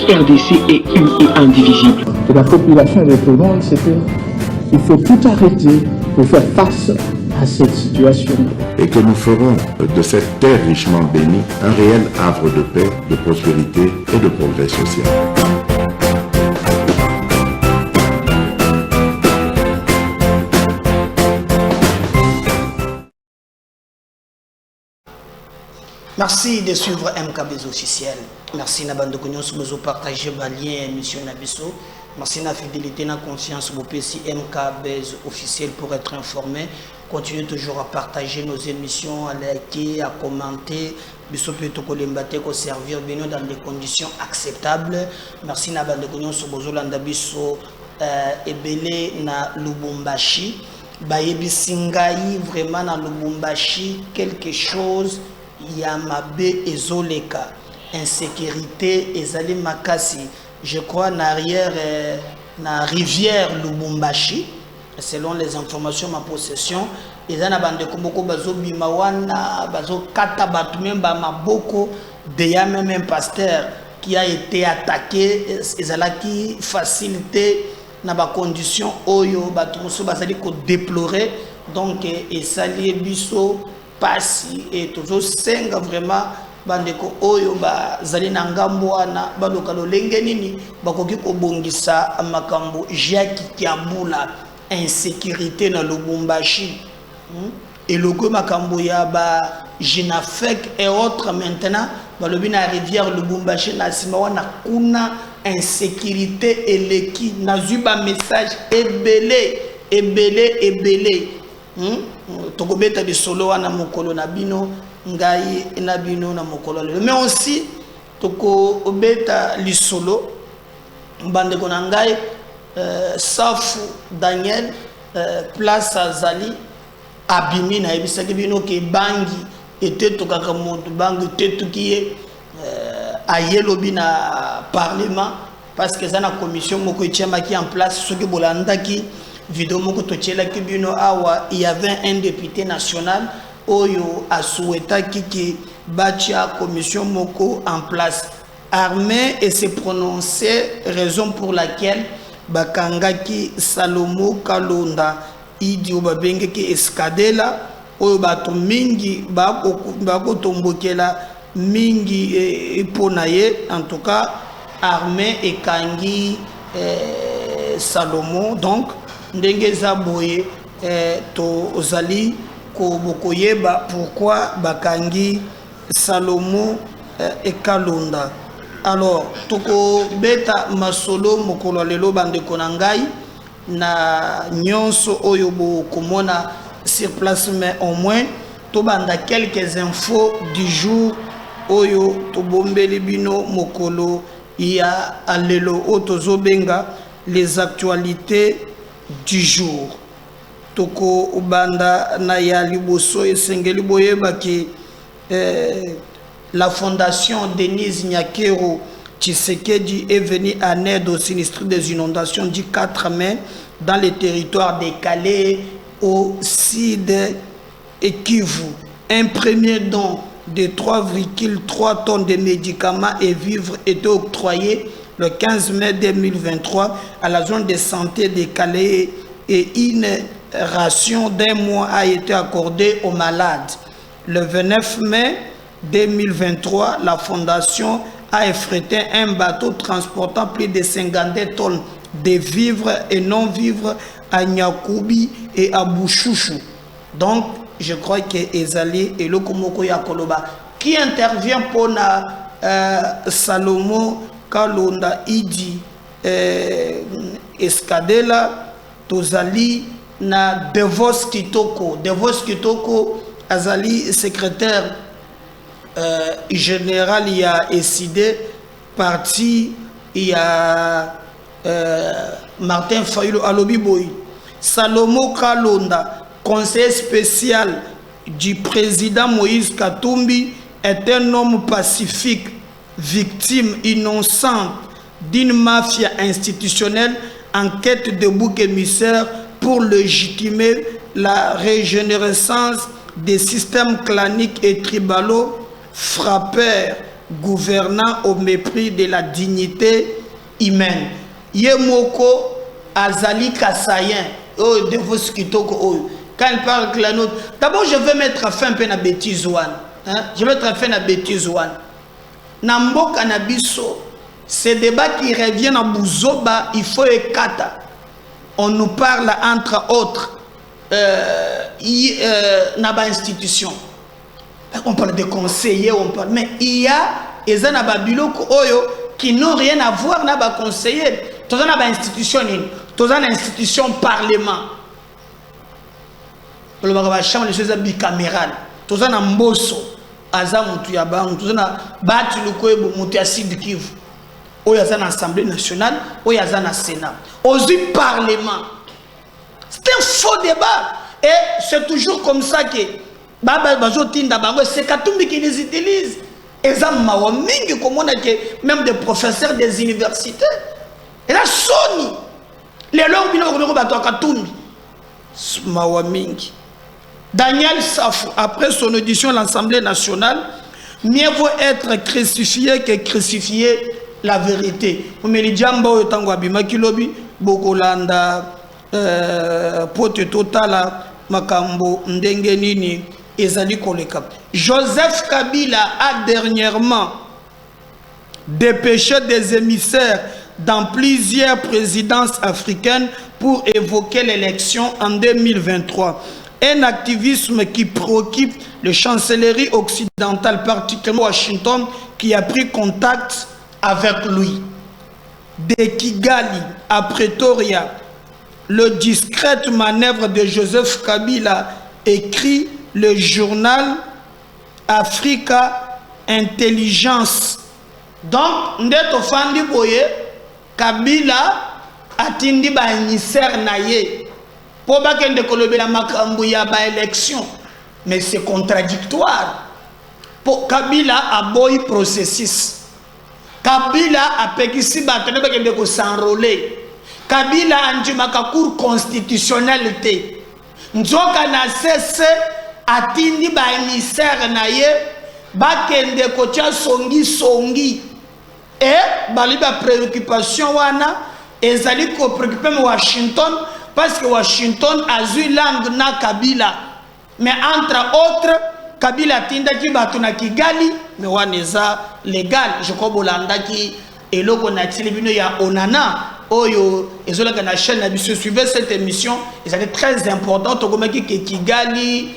RDC est une et indivisible. Et la population répondante, c'est qu'il faut tout arrêter pour faire face à cette situation. Et que nous ferons de cette terre richement bénie un réel havre de paix, de prospérité et de progrès social. Merci de suivre MKBZ officiel. Merci na bande de nous partager le lien émission Nabiso. Merci na fidélité na confiance au PC MKBZ officiel pour être informé. Continuez toujours à partager nos émissions, à liker, à commenter. Biso plutôt que l'embâter qu'on servir bien dans des conditions acceptables. Merci na bande de nous sur Bozolanda biso ebele na Lubumbashi. Bayebisingai vraiment na Lubumbashi quelque chose. Yamabe ezoleka, insécurité ezali makasi. Je crois n'arrière na rivière Lubumbashi, selon les informations ma possession. Ezana bande komoko bazo bimawana bazo kata batumemba maboko de ya même un pasteur qui a été attaqué. Ezala qui facilité na ba condition oyo batuso bazali ko déplorer donc et salier biso Passi et toujours senga vraiment bandeko oyo ba zali na ngambo wana baluka lolenge nini bakoki kobongisa makambo Jacques Kiambula insécurité na Lubumbashi et le makambo ya ba Jinafek et autres maintenant balobi na rivière Lubumbashi na simawana kuna insécurité eleki na zuba message ebele tokobeta de solo wana mokolo na bino ngai na bino na mokolo lelo mais aussi tokobeta li solo bande kona ngai Safu Daniel place azali abimi na ebisaki bino ke bangi ete tokaka moto bangi tetukiye ayelobi na parlement parce que ça na commission moko etiamaki en place soki bolandaki vidéo moko tochela kibino awa il y avait un député national oyo a souhaité ki batia commission moko en place armée et se prononcer raison pour laquelle bakangaki Salomo Kalonda idi obabenge ki escadela oyo bato mingi bako tombokela mingi ponaye en tout cas armée et kangi Salomo donc ndenge zaboye to ozali ko bokoyeba pourquoi bakangi Salomo et Kalonda. Alors toko beta masolo mokolo lelo bande konangai na nyonso oyo bo komona sur place mais au moins to banda quelques infos du jour oyo to bombeli bino mokolo ya alelo otozo benga les actualités du jour. Toko ubanda na ya liboso esengeli boyeba ki la fondation Denise Nyakero Tshisekedi est venue en aide aux sinistrés des inondations du 4 mai dans les territoires des Calais au Sud et Kivu. Un premier don de 3,3 tonnes de médicaments et vivres était octroyé le 15 mai 2023 à la zone de santé des Calais et une ration d'un mois a été accordée aux malades. Le 29 mai 2023, la fondation a effrété un bateau transportant plus de 52 tonnes de vivres et non-vivres à Nyakubi et à Bouchouchou. Donc, je crois que Ezali et Lokomoko Yakoloba qui intervient pour Salomo Kalonda Idi Escadela Tozali na Devos Kitoko Azali secrétaire général il y a décidé parti il y a Martin Fayulu Alobi Boy Salomo Kalonda conseiller spécial du président Moïse Katumbi est un homme pacifique victime innocente d'une mafia institutionnelle en quête de bouc émissaire pour légitimer la régénérescence des systèmes claniques et tribaux frappèrent gouvernant au mépris de la dignité humaine. Yemoko Azali Kassayen, oh, de vos kitoko, quand il parle que la note. D'abord, je vais mettre fin à la bêtise one. Je vais mettre fin à la bêtise one. Nambo Kanabiso, ces débats qui reviennent à Bouzoba, il faut ekata. On nous parle entre autres naba institution. On parle de conseillers, on parle, mais il y a des Oyo qui n'ont rien à voir avec les conseillers. Tous les institutions, tous les institutions parlement. Le chambre de choses bicamérales. Tous les mbosso, azamutu yabang, tous les batu lukoe mutu ya Sud Kivu. Oyo azana Assemblée nationale, oyo azana Sénat. Aux parlement. C'est un faux débat. Et c'est toujours comme ça que c'est Katumbi qui les utilise. Et ça, même des professeurs des universités. Et là, Sony. Les langues Katumbi. Daniel Safou, après son audition à l'Assemblée nationale, mieux vaut être crucifié que crucifier la vérité. Djambo Tango Abimaki Lobi, Bokolanda, Pote Totala, Makambo, Ndengenini, Ezali Koleka. Joseph Kabila a dernièrement dépêché des émissaires dans plusieurs présidences africaines pour évoquer l'élection en 2023. Un activisme qui préoccupe les chancelleries occidentales, particulièrement Washington, qui a pris contact avec lui. De Kigali à Pretoria, le discrète manœuvre de Joseph Kabila, écrit le journal Africa Intelligence. Donc, Ndeto Fandi Boye, Kabila atindi ba émissaire naye pour ba kende kolobela makambu ya ba élection. Mais c'est contradictoire. Pour Kabila a boy processus. Kabila a pekisi ba tene ba kende ko s'enrôler. Kabila anjumaka cour constitutionnalité. Nzoka na cesse atindi ba émissaire naye ba kende ko tia songi. Et bali ba préoccupation wana ezali ko préoccuper Washington parce que Washington a eu langue na Kabila. Mais entre autres, Kabila tinda ki batu na Kigali, mais waneza légal. Je crois bolanda ki eloko na tilibino ya onana oyo ezola na chaîne na biso suivez cette émission, c'est très important to komaki ke Kigali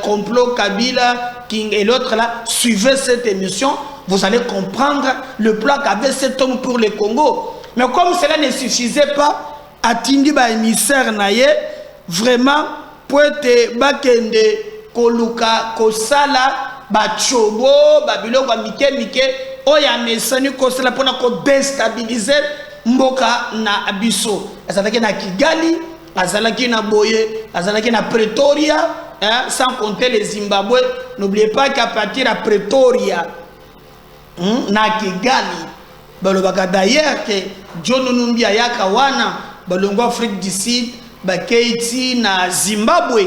complot Kabila King et l'autre là, suivez cette émission, vous allez comprendre le plan qu'avait cet homme pour le Congo. Mais comme cela ne suffisait pas, atindi ba émissaire naye vraiment poete bakende koluka kosala ba chobo ba biloko ba mike oya mesani kosala pona ko déstabiliser mboka na abiso. Azalaki na Kigali, azalaki na Boye, azalaki na Pretoria, hein, sans compter les Zimbabwe. N'oubliez pas qu'à partir de Pretoria, na Kigali, balobaka d'ailleurs que John Numbi ayaka wana balongo Afrique du Sud, Keiti na Zimbabwe.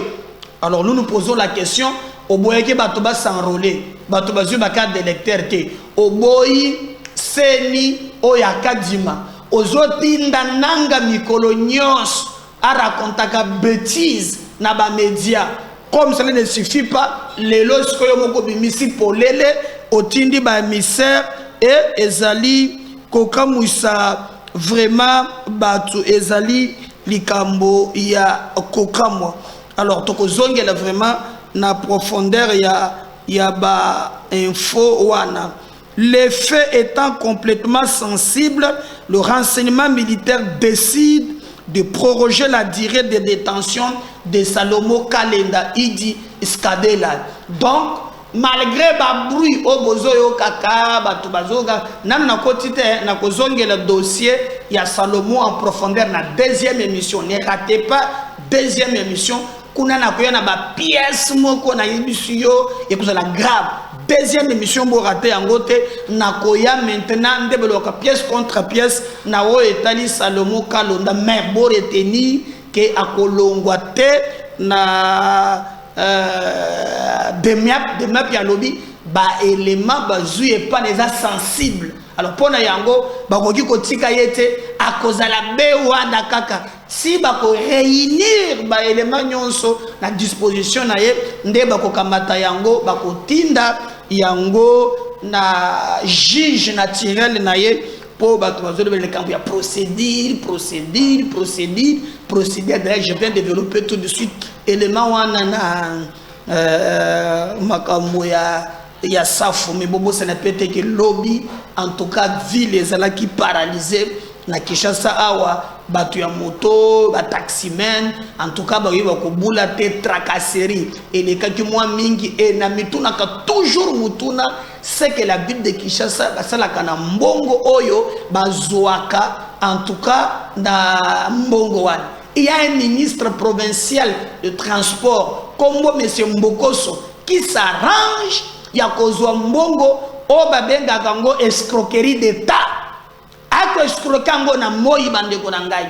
Alors nous nous posons la question, au boye que batoba s'enrôler, batoba zu carte d'électeur te, au boyi seni oyaka dima, ozotinda nanga mikolo nyos a racontaka bêtise na ba média. Comme cela ne suffit pas, les lois moko bimisi polele otindi ba émissaire et ezali kokamwisa vraiment batu ezali likambo ya kokamwa. Alors tokozongela vraiment na profondeur ya ba info wana. Les faits étant complètement sensibles, le renseignement militaire décide de proroger la durée de détention de Salomo Kalenda Idi Skadela. Donc, malgré le bruit au bozoyo kaka, batubazoga, nam na kotite na kozonge le dossier, il y a Salomo en profondeur na deuxième émission. Ne ratez pas deuxième émission. Kuna na koya na ba pièce moko na yibisuyo et que la grave. Deuxième émission pour rater en côté na koya maintenant développer pièce contre pièce na o etali Salomo Kalonda mais bo reteni que akolongwa te na demiap ya lobi ba élément bazui et pas les sensibles. Alors pour na yango bakoki kotika yete akozala bewanda kaka si bako réunir ba élément nyonso na disposition na ye nde bako kamata yango bako tinda yango na juge naturel na ye pour bato bazolo le camp ya procédure. D'ailleurs je viens de développer tout de suite élément wana na makambo ya safu mais bobo ça ne peut être que lobby en tout cas ville ezala qui paralysé na Kinshasa awa batu ya moto ba taximen en tout cas ba yiba ko bula te tracasserie et les cas qui moi mingi et na mituna ka toujours mutuna c'est que la ville de Kinshasa basala kana mbongo oyo bazwaka en tout cas na mbongo wana. Il y a un ministre provincial de transport comme monsieur Mbokoso qui s'arrange ya kozwa mbongo o babenga kango escroquerie d'état ako escroquango na moyi bandeko na ngai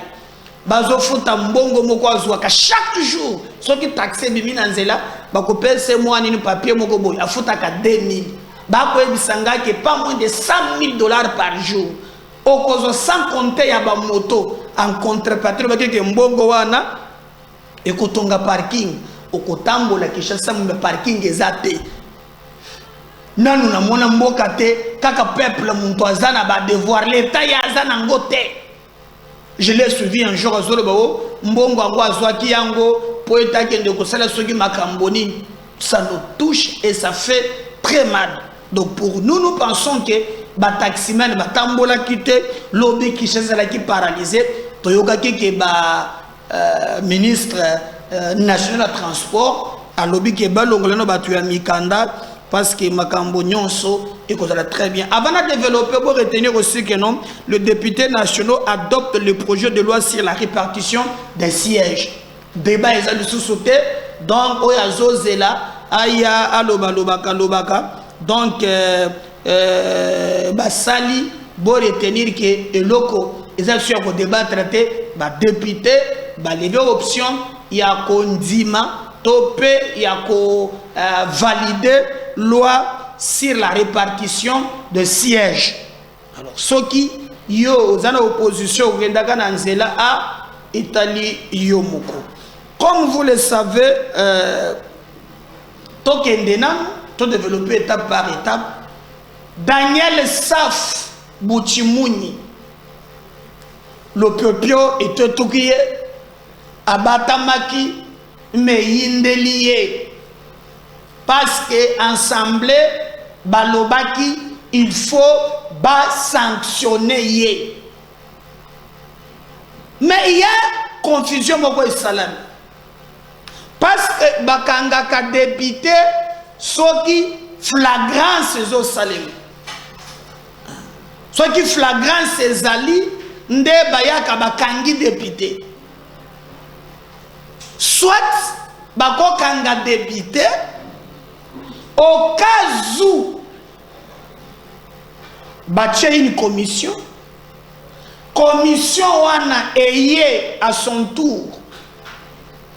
bazofuta mbongo moko azwaka chaque jour soki taxe bimi na nzela bakopesa moi nini papier moko boy afutaka 2000 bakoyebisanga ke pas moins de $100,000 par jour okozo sans compter ya ba moto en contrepartie bakeke mbongo wana ekotonga parking okotambola Kinshasa mu parking ezate nanu na mona mboka te kaka peuple muntu azana ba devoir l'état ya azana ngote. Je l'ai suivi un jour azolo bao mbongo ango azwaki yango po etakende ko sala soki makamboni, ça nous touche et ça fait très mal. Donc pour nous nous pensons que ba taximan ba tambola kité lobby qui chazala qui paralysé toyoka ke ba ministre national de transport a lobby ke ba longolano batu ya mikanda parce que Makambo Nyonso est très bien. Avant de développer, pour retenir aussi que non, le député national adopte le projet de loi sur la répartition des sièges. Débat est allé sous-sauter. Donc, Oyazo Zela, Aya, Aloba, Lobaka, Lobaka. Donc, Basali, pour retenir que le loco, ils ont sur le débat traité, député, lever option, il y a Kondima, topé, il y a valider loi sur la répartition de sièges. Alors, ceux qui yo dans l'opposition à Italie yomoko. Comme vous le savez, tout développé étape par étape. Daniel Saf Bouchimouni, le Piopio était tout qui est Abatamaki, mais Yindelié. Parce que ensemble, balobaki, il faut sanctionner. Mais il y a confusion beaucoup salam. Parce que bakanga ka député soki flagrance zo salim. Soki flagrance ezali nde bayaka bakangi député. Soit bako kanga député au cas où bâtir une commission wana ayé à son tour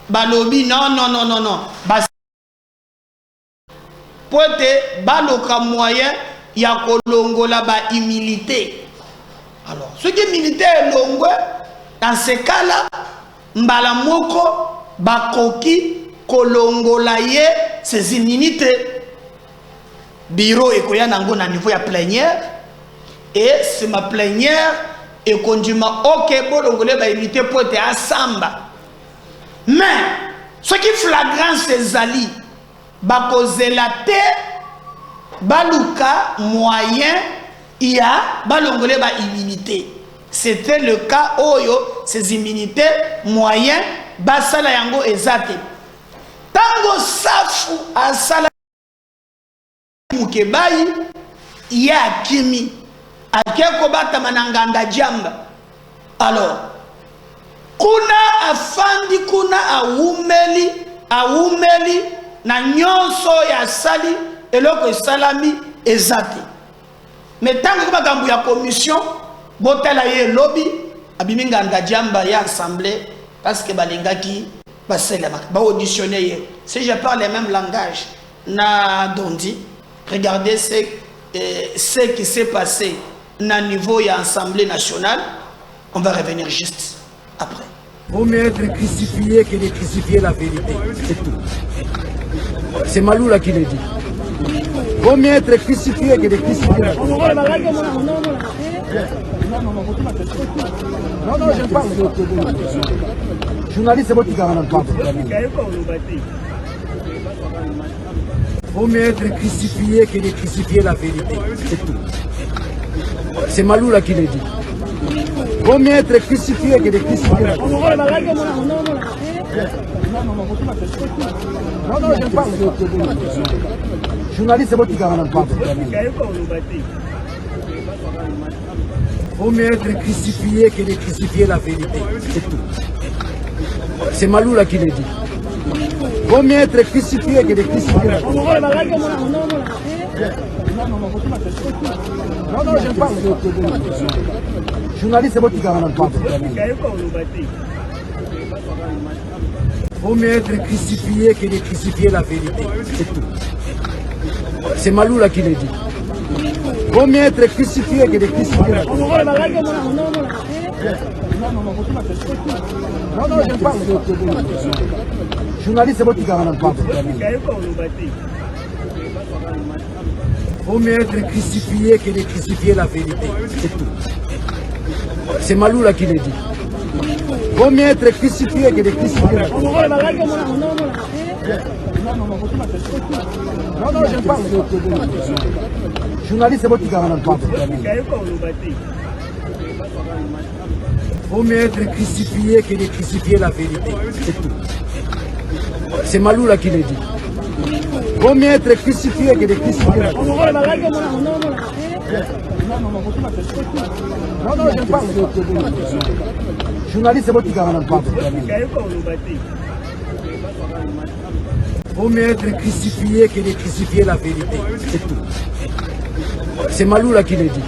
balobi non pote baloka moyen ya kolongola ba humilité. Alors ce qui est militaire longwe dans ce cas là mbala moko bakoki kolongola ye ses immunités. Bureau ekoya nango na niveau ya plénière et c'est ma plénière et conduima ok bolongole ba immunité pour être asamba. Mais ce qui flagrant ces ali bakozela te baluka moyen ya balongole ba immunité. C'était le cas oyo ces immunités moyen basala yango ezate. Tango safu asala mukebai ya kimi akeko bata mananganda jamba. Alors kuna afandi kuna aumeli na nyonso ya sali eloko salami ezate. Mais tango makambo ya commission botela ye lobby abiminga ngajamba ya assemblée parce que balingaki basela ba auditionner. Si je parle le même langage na Dondi regardez ce qui s'est passé au niveau de l'Assemblée nationale. On va revenir juste après. Vaut mieux être crucifié que de crucifier la vérité. C'est tout. C'est Maloula qui le dit. Vaut mieux être crucifié que de crucifier la vérité. Non, non, je parle. Journaliste, c'est moi qui garde pas. Vaut mieux être crucifié que de crucifier la vérité. C'est tout. C'est Maloula qui le dit. Vaut mieux être crucifié que de crucifier la vérité. Non, non, je parle. Journaliste, c'est moi qui garde pas. Vaut mieux être crucifié que de crucifier la vérité. C'est tout. C'est Maloula qui le dit. Vaut mieux être crucifié que de crucifier la vérité. Non, non, je parle. Journaliste, c'est moi qui garde pas. Vaut mieux être crucifié que de crucifier la vérité. C'est tout. C'est Maloula qui le dit. Vaut mieux être crucifié que de crucifier la vérité. Non, non, je parle. Journaliste, c'est moi qui garde pas. Vaut mieux être crucifié que de crucifier la vérité. C'est tout. C'est Maloula qui le dit. Vaut mieux être crucifié que de crucifier la vérité. Non, non, je parle. Journaliste, c'est moi qui garde pas. Vaut mieux être crucifié que de crucifier la vérité. C'est tout. C'est Maloula qui le dit. Vaut mieux être crucifié que de crucifier la vérité. Non, non, je parle. Journaliste, c'est moi qui garde pas. Vaut mieux être crucifié que de crucifier la vérité. C'est tout. C'est Maloula qui le dit.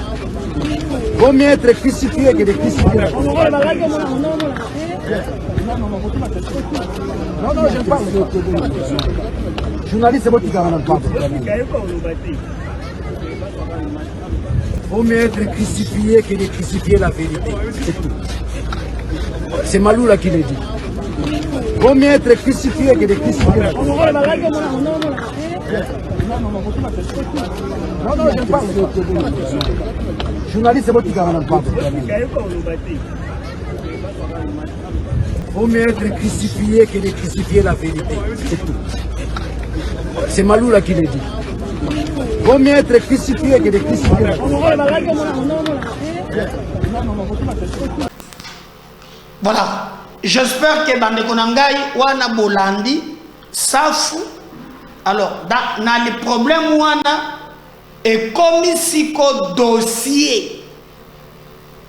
Vaut mieux être crucifié que de crucifier la vérité. Non, non, je parle. Journaliste, c'est moi qui garde pas. Vaut mieux être crucifié que de crucifier la vérité. C'est tout. C'est Maloula qui le dit. Vaut mieux être crucifié que de crucifier la vérité. Non, non, je parle. Journaliste, c'est moi qui garde pas. Vaut mieux être crucifié que de crucifier la vérité. C'est tout. C'est Maloula qui le dit. Vaut mieux être crucifié que de crucifier la vérité. Voilà. J'espère que Bandeko Nangai wana bolandi safu. Alors, dans les problèmes wana et comme si ko dossier.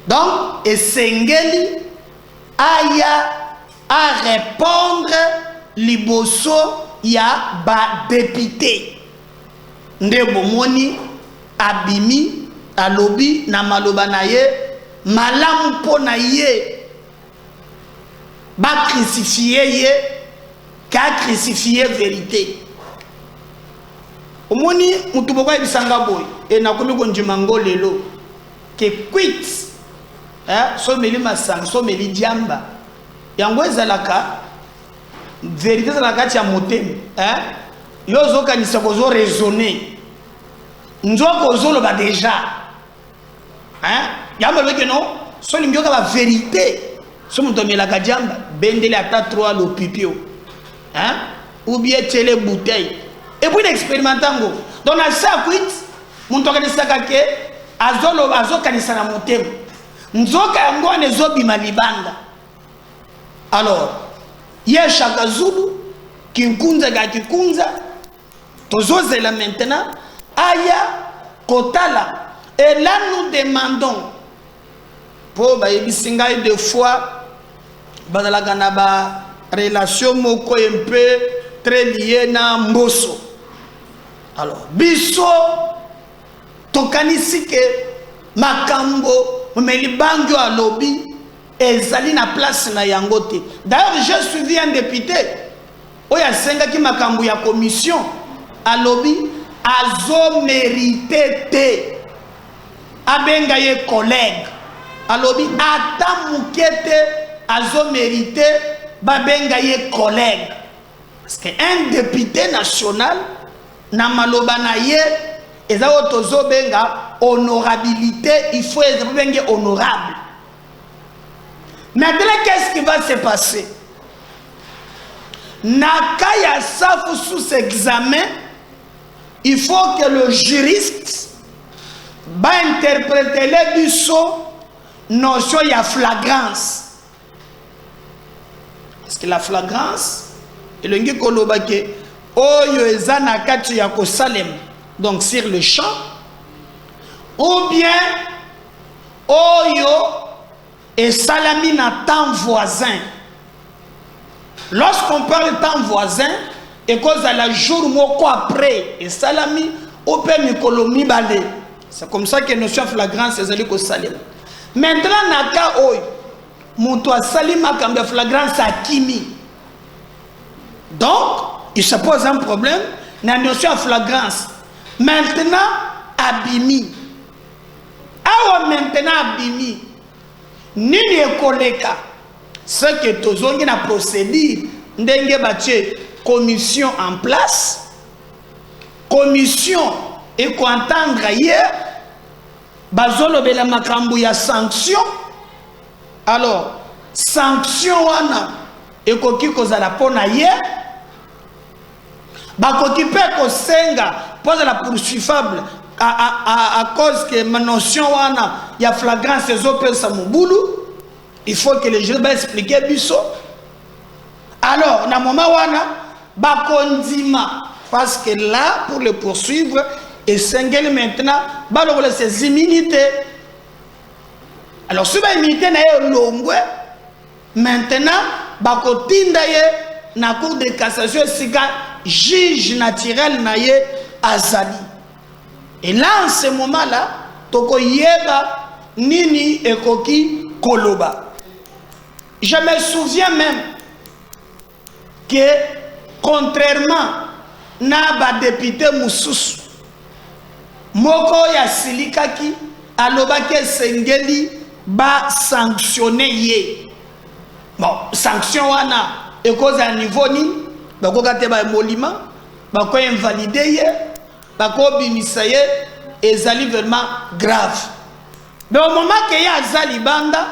Donc, et sengeli aya à répondre liboso ya ba député. Ndebo moni abimi alobi na maloba na ye malamu po na ye. Ba crucifier ye ka crucifier vérité. Omoni mutu bokwa bisanga boy e na komi konjima ngolelo ke quit so meli masanga so meli diamba yango ezalaka vérité ezalaka tia motema yo zokanisa kozo raisonner nzoko zoloba déjà yamba leke no so lingyoka ba vérité so mutu amelaka diamba bendele ata 3 lo pipio ou bien tele bouteille et puis l'expérimentango donc na ça quit mutu akanisaka ke azo kanisa na motema nzoka yango anezobima libanda. Alors yeshaka zulu kinkunza ga kikunza tozozela maintenant aya kotala et là nous demandons pour bayebisinga deux fois bazalaka na ba relation moko un peu très liée na mboso. Alors biso tokanisi ke makambo melibango a lobby ezali na place na yangote. D'ailleurs j'ai suivi un député oya senga ki makambo ya commission a lobby azo mérité te abenga ye collègue alobi ata mukete azo mérité babenga ye collègue parce que un député national na maloba na ye eza otozo benga honorabilité il faut être honorable. Maintenant qu'est-ce qui va se passer? Nakaya safu sous examen, il faut que le juriste va interpréter les biso notion ya flagrance. Parce que la flagrance, et le ngi koloba ke oyo eza na kati ya kosalem, donc sur le champ, ou bien oyo et salami na temps voisin. Lorsqu'on parle de temps voisin, et cause à la jour moko après, et salami, ou peut mikolomi balé. C'est comme ça que notion flagrance est allée au salim. Maintenant, naka oy, muto salima comme flagrance à kimi. Donc, il se pose un problème, la notion flagrance. Maintenant, abimi. Awa maintenant abimi. Nini ekoleka. Ce que tozongi na procédure, ndenge batie commission en place. Commission et qu'entendre hier, bazolo bela makambu ya sanction. Alors, sanction wana et koki kozala pona hier. Bakoki pe kosenga pose la poursuivable à cause que ma notion wana ya flagrance les opères sa mobulu. Il faut que les gens expliquent biso. Alors, na moment wana bakondima parce que là pour le poursuivre et singel maintenant balobole ses immunités. Alors si ba immunité na ye longwe maintenant bakotinda ye na cour de cassation sika juge naturel na ye azali. Et là en ce moment là toko yeba nini ekoki koloba. Je me souviens même que contrairement na ba député Moussous moko ya silikaki alobaki sengeli ba sanctionner ye. Bon, sanction wana e cause à niveau ni ba ko kate ba emolima ba ko invalider ye ba ko bimisa ye ezali vraiment grave. Mais au moment que ya azali banda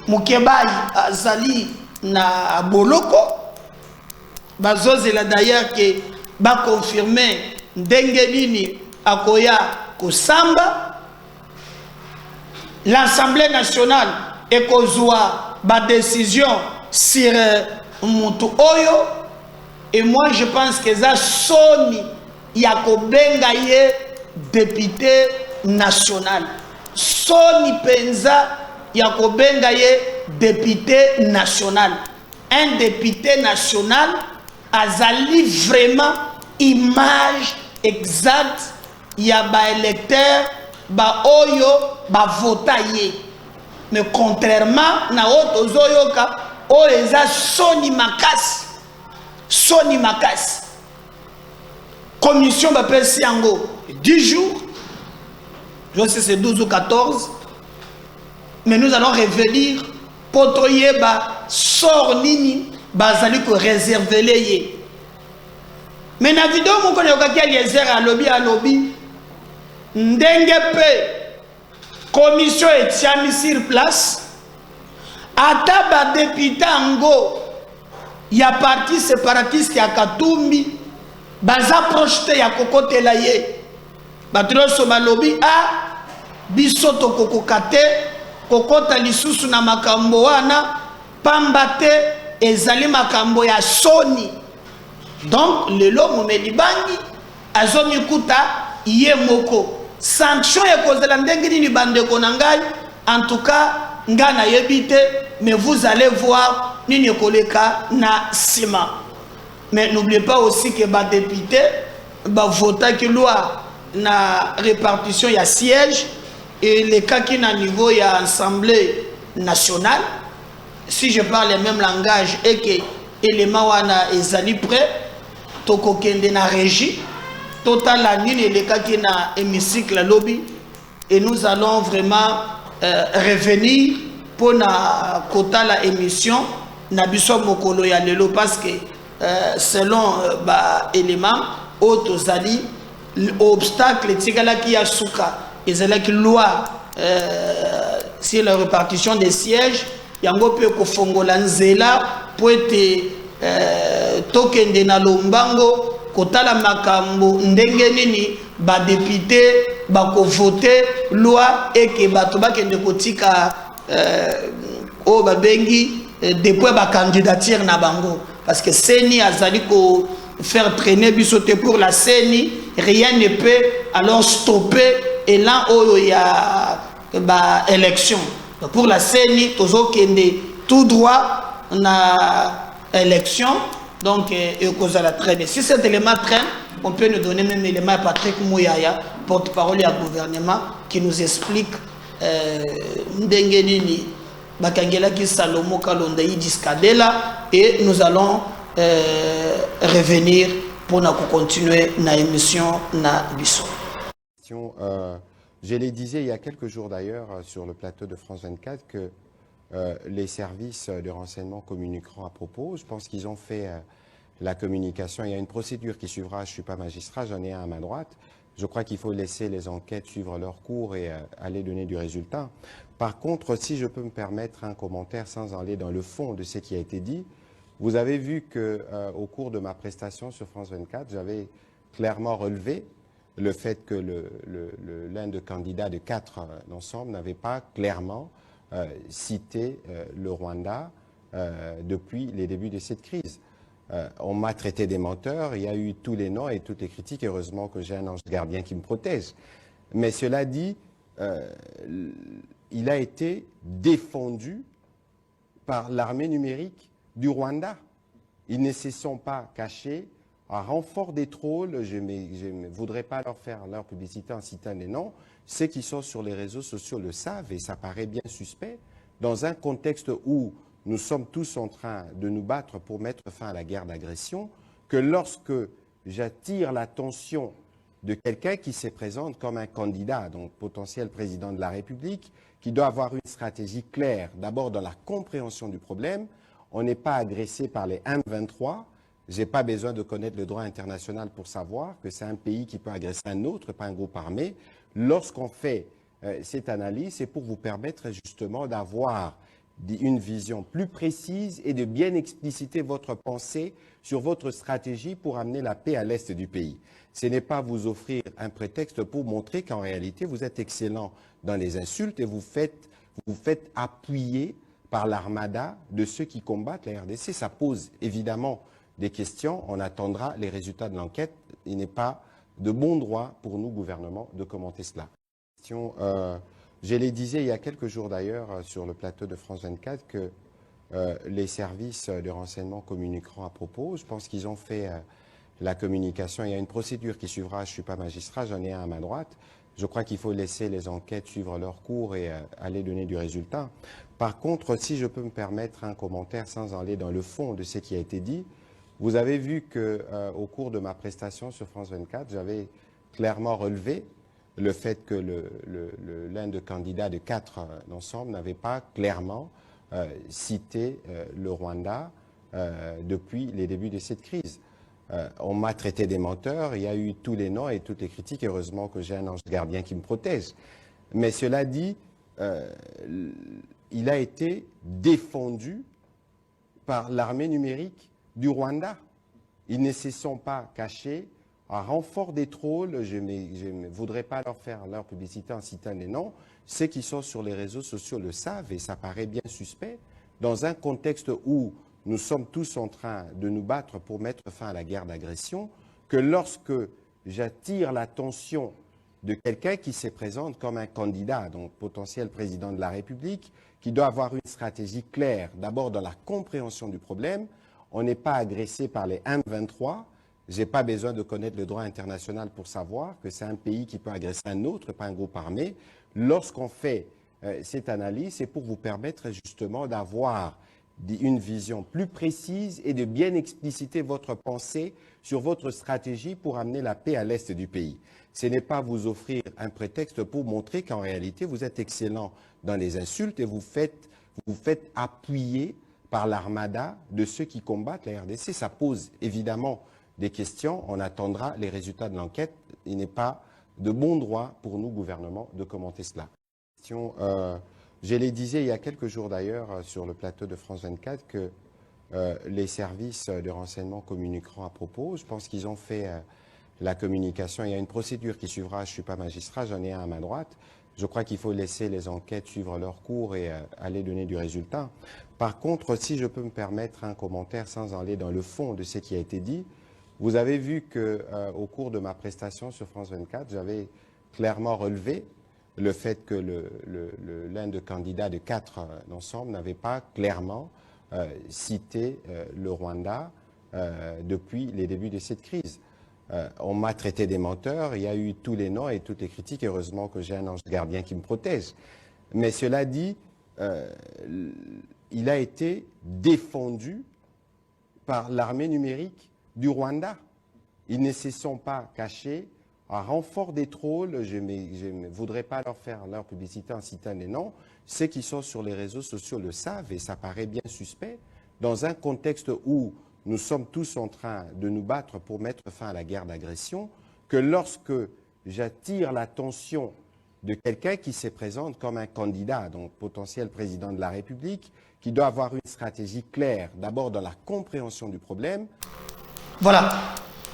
Mukebai azali na boloko bazozela d'ailleurs que ba confirmer ndenge nini akoya kosamba l'Assemblée nationale ekozwa ba décision sur mutu oyo et moi je pense que ça soni yakobenga ye député national soni penza yakobenga ye député national. Un député national azali vraiment image exacte ya ba électeur ba oyo ba vota ye. Mais contrairement na autres oyoka o eza soni makasi. Soni makasi. Commission ba pesi yango 10 jours. Je sais c'est 12 ou 14. Mais nous allons revenir pour ba sort nini bazali ko réserver les. Mais na vidéo mon connaît auquel Eliezer à lobby ndenge pe commission et tiami sur place ata ba député ango ya parti séparatiste ya Katumbi baza projeté ya kokotela ye batroso ba lobby a bisoto kokokate kokota lisusu na makambo wana pambate ezali makambo ya soni. Donc lelo momelibangi azomikuta ye moko sanction ekozela ndenge nini bandeko na ngai en tout cas ngana yebite mais vous allez voir nini koleka na sima. Mais n'oubliez pas aussi que ba député ba vota ki loi na répartition ya siège et les cas qui na niveau ya assemblée nationale si je parle le même langage et que élément wana ezali prêt toko kende na régie total la nini et les cas qui na hémicycle lobby et nous allons vraiment revenir pour na quota la émission na biso mokolo ya lelo parce que selon ba élément autres ali obstacle tigala qui a souka ezalaki loi sur la répartition des sièges yango pe ko fongola nzela po ete tokende na lombango kotala makambo ndenge nini ba député ba ko voter loi et que bato bakende kotika o ba bengi depuis ba candidature na bango parce que seni azali ko faire traîner bisoté pour la CENI, rien ne peut alors stopper et là où il y a bah, élection. Donc pour la CENI, tout droit na élection, donc la traîne. Si cet élément traîne, on peut nous donner même l'élément à Patrick Mouyaya, porte-parole du gouvernement, qui nous explique Ndengenini, Bakangela qui Salomo Kalonda Idiskadela, et nous allons revenir pour continuer la émission na biso. Je l'ai disais il y a quelques jours d'ailleurs sur le plateau de France 24 que les services de renseignement communiqueront à propos. Je pense qu'ils ont fait la communication. Il y a une procédure qui suivra. Je ne suis pas magistrat, j'en ai un à ma droite. Je crois qu'il faut laisser les enquêtes suivre leur cours et aller donner du résultat. Par contre, si je peux me permettre un commentaire sans aller dans le fond de ce qui a été dit, vous avez vu qu'au cours de ma prestation sur France 24, j'avais clairement relevé le fait que l'un des candidats de 4 d'ensemble n'avait pas clairement cité le Rwanda depuis les débuts de cette crise. On m'a traité des menteurs, il y a eu tous les noms et toutes les critiques. Heureusement que j'ai un ange gardien qui me protège. Mais cela dit, il a été défendu par l'armée numérique du Rwanda. Ils ne se sont pas cachés à renfort des trolls. Je ne voudrais pas leur faire leur publicité en citant les noms. Ceux qui sont sur les réseaux sociaux le savent et ça paraît bien suspect. Dans un contexte où nous sommes tous en train de nous battre pour mettre fin à la guerre d'agression, que lorsque j'attire l'attention de quelqu'un qui se présente comme un candidat, donc potentiel président de la République, qui doit avoir une stratégie claire, d'abord dans la compréhension du problème. On n'est pas agressé par les M23. Je n'ai pas besoin de connaître le droit international pour savoir que c'est un pays qui peut agresser un autre, pas un groupe armé. Lorsqu'on fait cette analyse, c'est pour vous permettre justement d'avoir une vision plus précise et de bien expliciter votre pensée sur votre stratégie pour amener la paix à l'est du pays. Ce n'est pas vous offrir un prétexte pour montrer qu'en réalité, vous êtes excellent dans les insultes et vous faites appuyer par l'armada de ceux qui combattent la RDC. Ça pose évidemment des questions. On attendra les résultats de l'enquête. Il n'est pas de bon droit pour nous, gouvernement, de commenter cela. Je l'ai disais il y a quelques jours d'ailleurs sur le plateau de France 24 que les services de renseignement communiqueront à propos. Je pense qu'ils ont fait la communication. Il y a une procédure qui suivra. Je ne suis pas magistrat, j'en ai un à ma droite. Je crois qu'il faut laisser les enquêtes suivre leur cours et aller donner du résultat. Par contre, si je peux me permettre un commentaire sans aller dans le fond de ce qui a été dit, vous avez vu qu'au cours de ma prestation sur France 24, j'avais clairement relevé le fait que l'un des candidats de 4 d'ensemble n'avait pas clairement cité le Rwanda depuis les débuts de cette crise. On m'a traité des menteurs, il y a eu tous les noms et toutes les critiques. Heureusement que j'ai un ange gardien qui me protège. Mais cela dit, il a été défendu par l'armée numérique du Rwanda. Ils ne se sont pas cachés à renfort des trolls. Je ne voudrais pas leur faire leur publicité en citant les noms. Ceux qui sont sur les réseaux sociaux le savent et ça paraît bien suspect. Dans un contexte où nous sommes tous en train de nous battre pour mettre fin à la guerre d'agression, que lorsque j'attire l'attention de quelqu'un qui se présente comme un candidat, donc potentiel président de la République, qui doit avoir une stratégie claire, d'abord dans la compréhension du problème. On n'est pas agressé par les M23. Je n'ai pas besoin de connaître le droit international pour savoir que c'est un pays qui peut agresser un autre, pas un groupe armé. Lorsqu'on fait cette analyse, c'est pour vous permettre justement d'avoir une vision plus précise et de bien expliciter votre pensée sur votre stratégie pour amener la paix à l'est du pays. Ce n'est pas vous offrir un prétexte pour montrer qu'en réalité, vous êtes excellent dans les insultes et vous faites appuyer par l'armada de ceux qui combattent la RDC. Ça pose évidemment des questions. On attendra les résultats de l'enquête. Il n'est pas de bon droit pour nous, gouvernement, de commenter cela. Je l'ai disais il y a quelques jours d'ailleurs sur le plateau de France 24 que les services de renseignement communiqueront à propos. Je pense qu'ils ont fait la communication. Il y a une procédure qui suivra. Je ne suis pas magistrat, j'en ai un à ma droite. Je crois qu'il faut laisser les enquêtes suivre leur cours et aller donner du résultat. Par contre, si je peux me permettre un commentaire sans aller dans le fond de ce qui a été dit, vous avez vu qu'au cours de ma prestation sur France 24, j'avais clairement relevé le fait que l'un des candidats de 4 d'ensemble n'avait pas clairement cité le Rwanda depuis les débuts de cette crise. On m'a traité des menteurs, il y a eu tous les noms et toutes les critiques. Heureusement que j'ai un ange gardien qui me protège. Mais cela dit, il a été défendu par l'armée numérique du Rwanda. Ils ne se sont pas cachés. À renfort des trolls, je ne voudrais pas leur faire leur publicité en citant les noms. Ceux qui sont sur les réseaux sociaux le savent et ça paraît bien suspect. Dans un contexte où nous sommes tous en train de nous battre pour mettre fin à la guerre d'agression, que lorsque j'attire l'attention de quelqu'un qui se présente comme un candidat, donc potentiel président de la République, qui doit avoir une stratégie claire, d'abord dans la compréhension du problème. Voilà.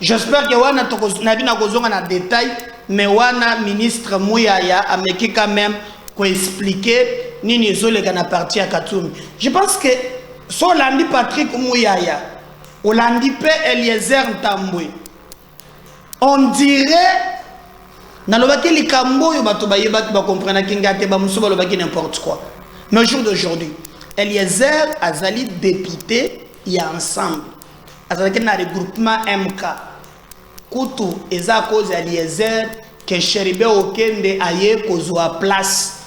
J'espère que wana nabina kozonga na détail, mais wana ministre Mouyaya a meki quand même ko expliquer nini zolega na parti à Katumbi. Je pense que so landi Patrick Mouyaya, olandi pe Eliezer Ntambwe. On dirait nalobaki likambo yo bato bayeba ba comprendre kingate ba musuba lobaki n'importe quoi. Mais au jour d'aujourd'hui, Eliezer azali député y a ensemble. Azali na regroupement MK. Kutu eza cause Eliezer que Cheribe Okende aye kozwa place.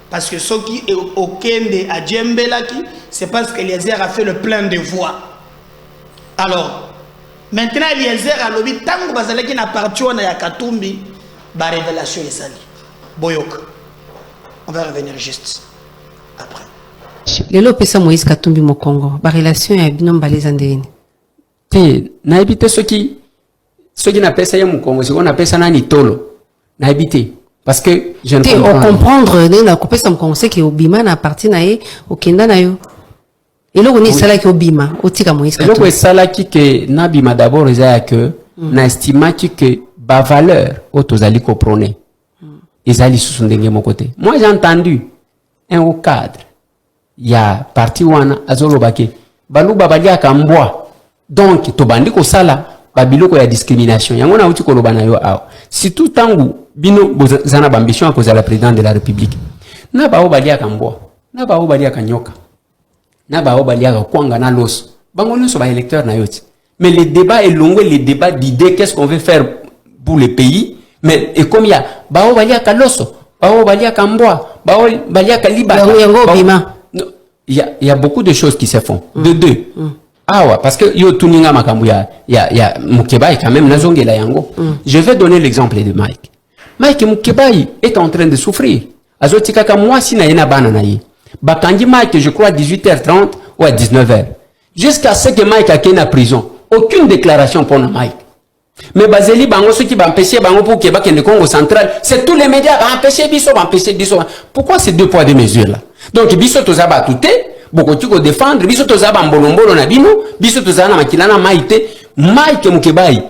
Parce que ceux qui Okende a Djembelaki, c'est parce qu'Eliezer a fait le plein de voix. Alors, maintenant Eliezer a lobby tango bazalaki na parti wana ya Katumbi ba révélation esali. Boyoka. On va revenir juste après. Lelo pesa Moïse Katumbi mo Congo, ba relation ya binom balezandeni. Te na ebite soki na pesa ya mu Congo, si on a pesa na ni tolo. Na ebite parce que je ne comprends pas. Comprendre na ko pesa mo Congo c'est que obima na parti na ye okenda na yo. Eloko ni sala ki obima, otika Moïse Katumbi. Eloko sala ki ke na bima d'abord eza que na estima ki que ba valeur otozali ko prôner. Ezali sous ndenge mon côté. Moi j'ai entendu un haut cadre. Il y a parti wana azolo bake. Baluba balia kambwa. Donc tobandi ko sala babiloko ya discrimination. Yango na uti ko loba na yo awa. Si tout tangu bino bozana ambition à cause de la présidente de la République. Na ba balia kambwa. Na ba balia kanyoka. Na ba balia kwanga na loso. Bango nyonso ba électeur na yoti. Mais le débat est long, le débat d'idées, qu'est-ce qu'on veut faire pour le pays. Mais et comme il y a bao balia kaloso, bao balia kambwa, bao balia kaliba. Il y a beaucoup de choses qui se font. De deux. Ah ouais, parce que yo tuninga makambu ya Mukebai quand même nazongela yango. Je vais donner l'exemple de Mike. Mike Mukebai est en train de souffrir. Azotika ka moi si na yena bana na yi. Bakangi Mike je crois 18h30 ou à 19h. Jusqu'à ce que Mike a été en prison. Aucune déclaration pour Mike. Mais Bazeli bango ceux qui va empêcher bango pour Québec et le Congo central, c'est tous les médias qui empêcher biso, empêcher biso. Pourquoi ces deux poids deux mesures là? Donc biso tozaba touté, beaucoup tu ko défendre, biso tozaba mbolombolo na bino, biso tozana makilana maïté, Mike Mukebai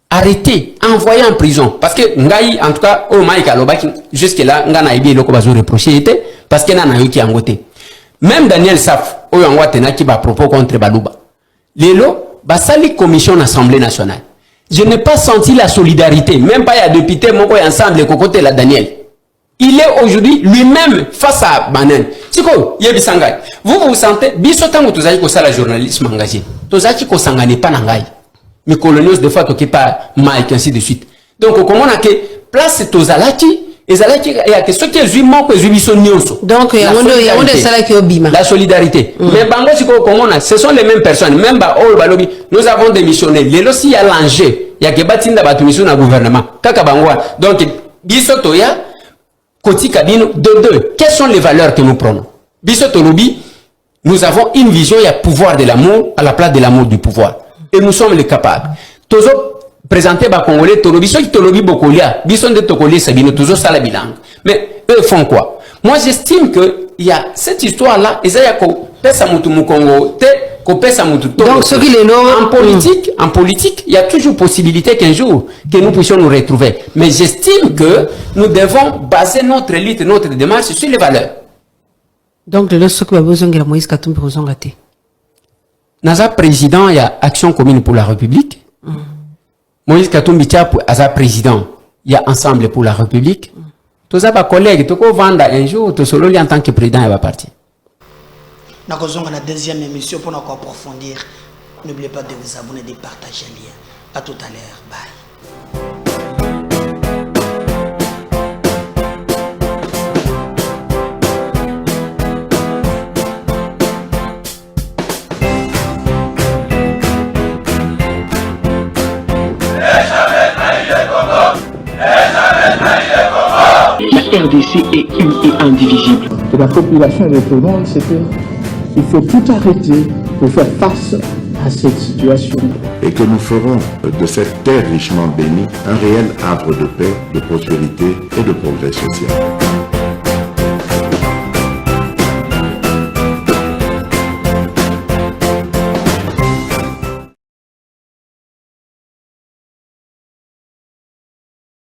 arrêté, envoyé en prison parce que ngai en tout cas oh Mike alobaki jusque là ngana ibi loko bazo reprocher était parce que nana yoki angoté. Même Daniel Saf oyo angwatena ki ba propos contre Baluba. Lelo basali commission d'Assemblée nationale. Je n'ai pas senti la solidarité, même pas il y a député moko ensemble les cocotés la Daniel. Il est aujourd'hui lui-même face à Banen. Siko yebisangai. Vous vous sentez biso tango tozali ko sala journalisme engagé. Tozaki ko sangane pa nangai. Mi colonios de fois toki pas Mike ainsi de suite. Donc comment on a que place tozalaki Et ça là qui il y a que ce qui est humain que sont nyonso. Donc il y a on est ça qui obima. La solidarité. Mais bango siko komona, ce sont les mêmes personnes, même ba oh balobi, nous avons démissionné. Les losi y a l'enjeu, il y a que batinda batu mission na gouvernement. Kaka bango. Donc biso toya koti kabino de quelles sont les valeurs que nous prenons? Biso tolobi, nous avons une vision, il y a pouvoir de l'amour à la place de l'amour du pouvoir. Et nous sommes les capables. Tozo présenter ba Congolais, tolobi, ceux qui tolobi bokolia, bison de tokolia sabino, tozo sala bilang. Mais eux font quoi? Moi j'estime que il y a cette histoire-là, et ça y a ko pesa mutu mu Congo, te ko pesa mutu to. Donc ce qui les en politique, il y a toujours possibilité qu'un jour que nous puissions nous retrouver. Mais j'estime que nous devons baser notre lutte, notre démarche sur les valeurs. Donc le ce que besoin de Moïse Katumbi besoin gâté. Naza président, il y a Action commune pour la République. Moïse Katumbi Tchap, Aza président, il y a Ensemble pour la République. Tous les collègues, tu peux vendre un jour, tu solo en tant que président, il va partir. Nous avons la deuxième émission pour nous approfondir. N'oubliez pas de vous abonner, de partager le lien. À tout à l'heure. Bye. La RDC est une et indivisible. Et la population répondante, c'est qu'il faut tout arrêter pour faire face à cette situation. Et que nous ferons de cette terre richement bénie un réel havre de paix, de prospérité et de progrès social.